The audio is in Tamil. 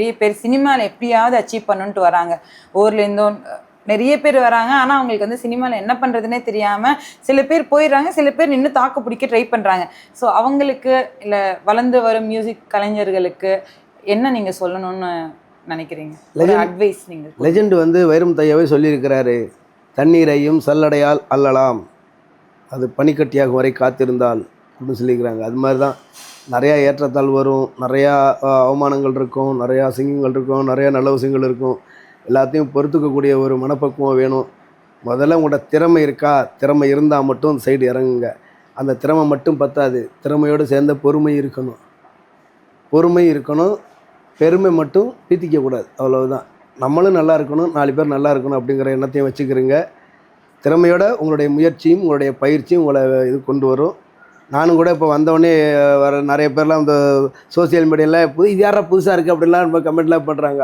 நிறைய பேர் சினிமாவில் எப்படியாவது அச்சீவ் பண்ணணுன்ட்டு வராங்க. ஊர்லேருந்தும் நிறைய பேர் வராங்க. ஆனால் அவங்களுக்கு வந்து சினிமாவில் என்ன பண்ணுறதுனே தெரியாமல் சில பேர் போயிடுறாங்க, சில பேர் நின்று தாக்கு பிடிக்க ட்ரை பண்ணுறாங்க. ஸோ அவங்களுக்கு இல்லை வளர்ந்து வரும் மியூசிக் கலைஞர்களுக்கு என்ன நீங்கள் சொல்லணும்னு நினைக்கிறீங்க? அட்வைஸ் நீங்கள். லெஜெண்ட் வந்து வைரம் தையாவே சொல்லியிருக்கிறாரு, தண்ணீரையும் சல்லடையால் அள்ளலாம், அது பனிக்கட்டியாகும் வரை காத்திருந்தால் அப்படின்னு சொல்லியிருக்கிறாங்க. அது மாதிரி தான் நிறையா ஏற்றத்தாழ் வரும், நிறையா அவமானங்கள் இருக்கும், நிறையா அசிங்கங்கள் இருக்கும், நிறையா நல்ல விஷயங்கள் இருக்கும். எல்லாத்தையும் பொறுத்துக்கக்கூடிய ஒரு மனப்பக்குவம் வேணும். முதல்ல உங்களோட திறமை இருக்கா, திறமை இருந்தால் மட்டும் அந்த சைடு இறங்குங்க. அந்த திறமை மட்டும் பத்தாது, திறமையோடு சேர்ந்த பொறுமை இருக்கணும். பொறுமை இருக்கணும், பெருமை மட்டும் பீத்திக்கக்கூடாது. அவ்வளவுதான். நம்மளும் நல்லா இருக்கணும், 4 பேர் நல்லா இருக்கணும் அப்படிங்கிற எண்ணத்தையும் வச்சுக்கிறீங்க. திறமையோட உங்களுடைய முயற்சியும் உங்களுடைய பயிற்சியும் உங்களை இது கொண்டு வரும். நானும் கூட இப்போ வந்தவொடனே வர நிறைய பேர்லாம் இந்த சோசியல் மீடியாவில் இது யாரா புதுசாக இருக்குது அப்படின்லாம் கமெண்ட்லாம் பண்ணுறாங்க.